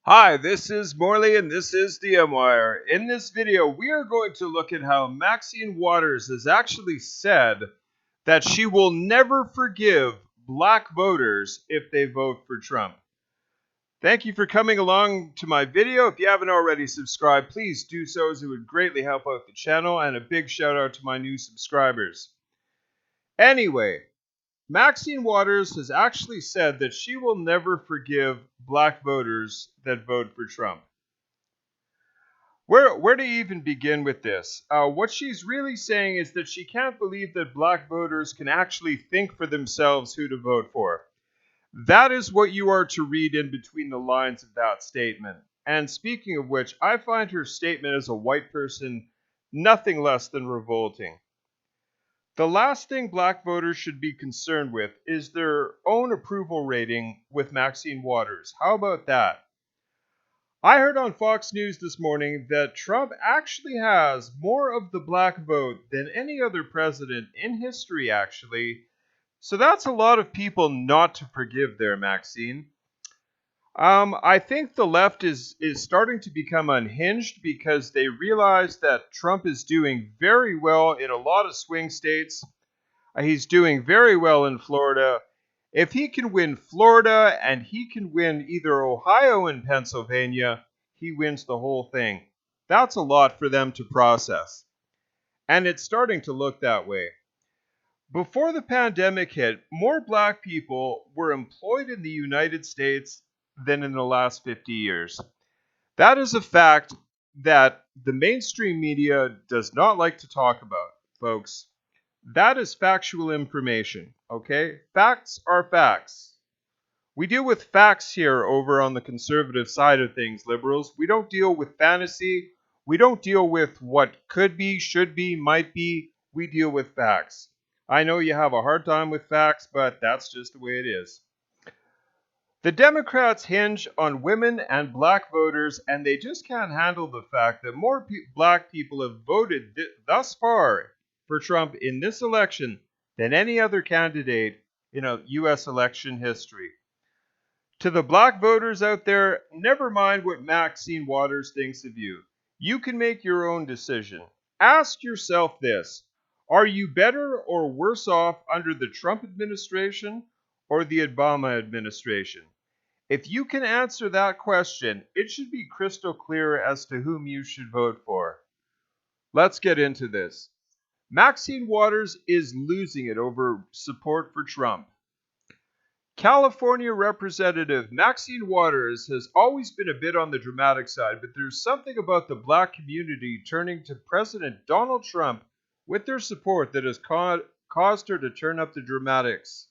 Hi, this is Morley and this is the M-Wire. In this video, we are going to look at how Maxine Waters has actually said that she will never forgive black voters if they vote for Trump. Thank you for coming along to my video. If you haven't already subscribed, please do so as it would greatly help out the channel, and a big shout out to my new subscribers. Anyway, Maxine Waters has actually said that she will never forgive black voters that vote for Trump. Where to even begin with this? What she's really saying is that she can't believe that black voters can actually think for themselves who to vote for. That is what you are to read in between the lines of that statement. And speaking of which, I find her statement as a white person nothing less than revolting. The last thing black voters should be concerned with is their own approval rating with Maxine Waters. How about that? I heard on Fox News this morning that Trump actually has more of the black vote than any other president in history, actually. So that's a lot of people not to forgive there, Maxine. I think the left is starting to become unhinged because they realize that Trump is doing very well in a lot of swing states. He's doing very well in Florida. If he can win Florida and he can win either Ohio and Pennsylvania, he wins the whole thing. That's a lot for them to process. And it's starting to look that way. Before the pandemic hit, more black people were employed in the United States than in the last 50 years. That is a fact that the mainstream media does not like to talk about, folks. That is factual information, okay? Facts are facts. We deal with facts here over on the conservative side of things, liberals. We don't deal with fantasy. We don't deal with what could be, should be, might be. We deal with facts. I know you have a hard time with facts, but that's just the way it is. The Democrats hinge on women and black voters, and they just can't handle the fact that more black people have voted thus far for Trump in this election than any other candidate in a U.S. election history. To the black voters out there, never mind what Maxine Waters thinks of you. You can make your own decision. Ask yourself this: are you better or worse off under the Trump administration or the Obama administration? If you can answer that question, it should be crystal clear as to whom you should vote for. Let's get into this. Maxine Waters is losing it over support for Trump. California Representative Maxine Waters has always been a bit on the dramatic side, but there's something about the black community turning to President Donald Trump with their support that has caused her to turn up the dramatics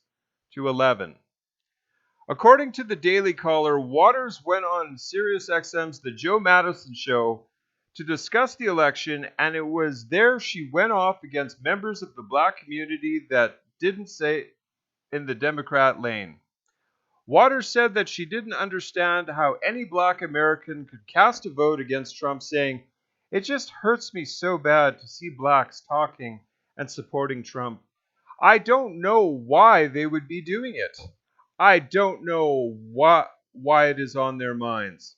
to 11. According to the Daily Caller, Waters went on SiriusXM's The Joe Madison Show to discuss the election, and it was there she went off against members of the black community that didn't say in the Democrat lane. Waters said that she didn't understand how any black American could cast a vote against Trump, saying, "It just hurts me so bad to see blacks talking and supporting Trump. I don't know why they would be doing it. I don't know why it is on their minds."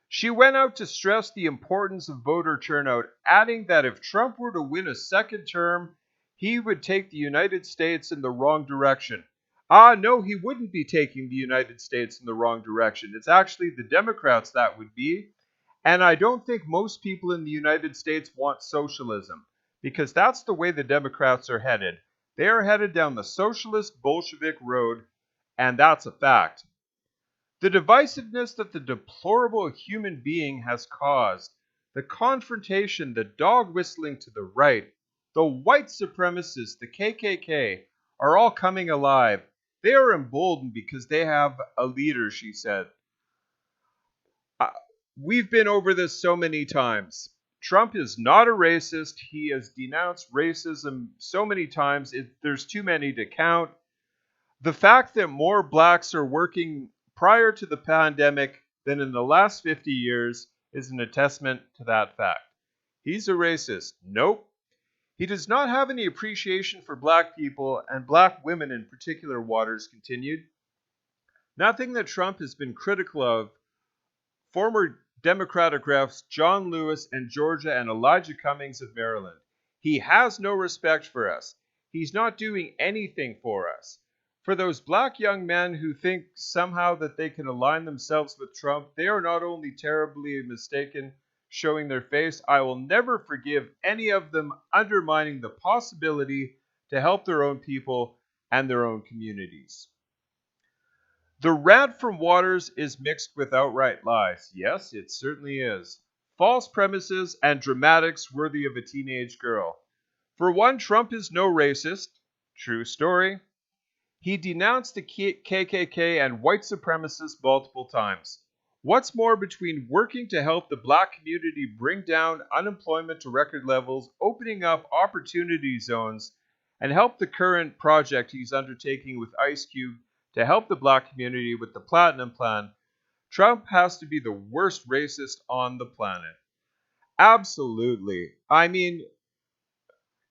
She went out to stress the importance of voter turnout, adding that if Trump were to win a second term, he would take the United States in the wrong direction. No, he wouldn't be taking the United States in the wrong direction. It's actually the Democrats that would be. And I don't think most people in the United States want socialism, because that's the way the Democrats are headed. They are headed down the socialist Bolshevik road, and that's a fact. The divisiveness that the deplorable human being has caused, the confrontation, the dog whistling to the right, the white supremacists, the KKK, are all coming alive. They are emboldened because they have a leader, she said. We've been over this so many times. Trump is not a racist. He has denounced racism so many times, there's too many to count. The fact that more blacks are working prior to the pandemic than in the last 50 years is an attestament to that fact. He's a racist. Nope. He does not have any appreciation for black people and black women in particular, Waters continued. Nothing that Trump has been critical of former Democratic refs John Lewis and Georgia and Elijah Cummings of Maryland. He has no respect for us. He's not doing anything for us. For those black young men who think somehow that they can align themselves with Trump, they are not only terribly mistaken, showing their face. I will never forgive any of them undermining the possibility to help their own people and their own communities. The rant from Waters is mixed with outright lies. Yes, it certainly is. False premises and dramatics worthy of a teenage girl. For one, Trump is no racist. True story. He denounced the KKK and white supremacists multiple times. What's more, between working to help the black community bring down unemployment to record levels, opening up opportunity zones, and help the current project he's undertaking with Ice Cube to help the black community with the Platinum Plan, Trump has to be the worst racist on the planet. Absolutely. I mean,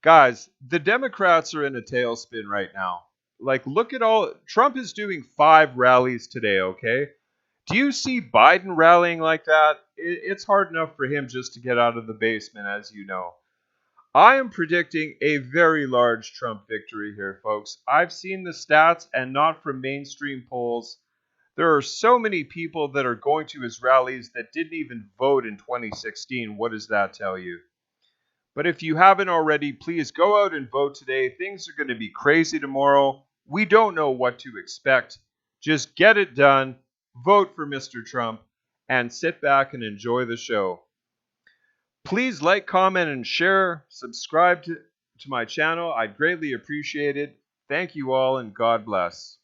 guys, the Democrats are in a tailspin right now. Like, look at all. Trump is doing 5 rallies today, okay? Do you see Biden rallying like that? It's hard enough for him just to get out of the basement, as you know. I am predicting a very large Trump victory here, folks. I've seen the stats, and not from mainstream polls. There are so many people that are going to his rallies that didn't even vote in 2016. What does that tell you? But if you haven't already, please go out and vote today. Things are going to be crazy tomorrow. We don't know what to expect. Just get it done, vote for Mr. Trump, and sit back and enjoy the show. Please like, comment, and share. Subscribe to my channel. I'd greatly appreciate it. Thank you all, and God bless.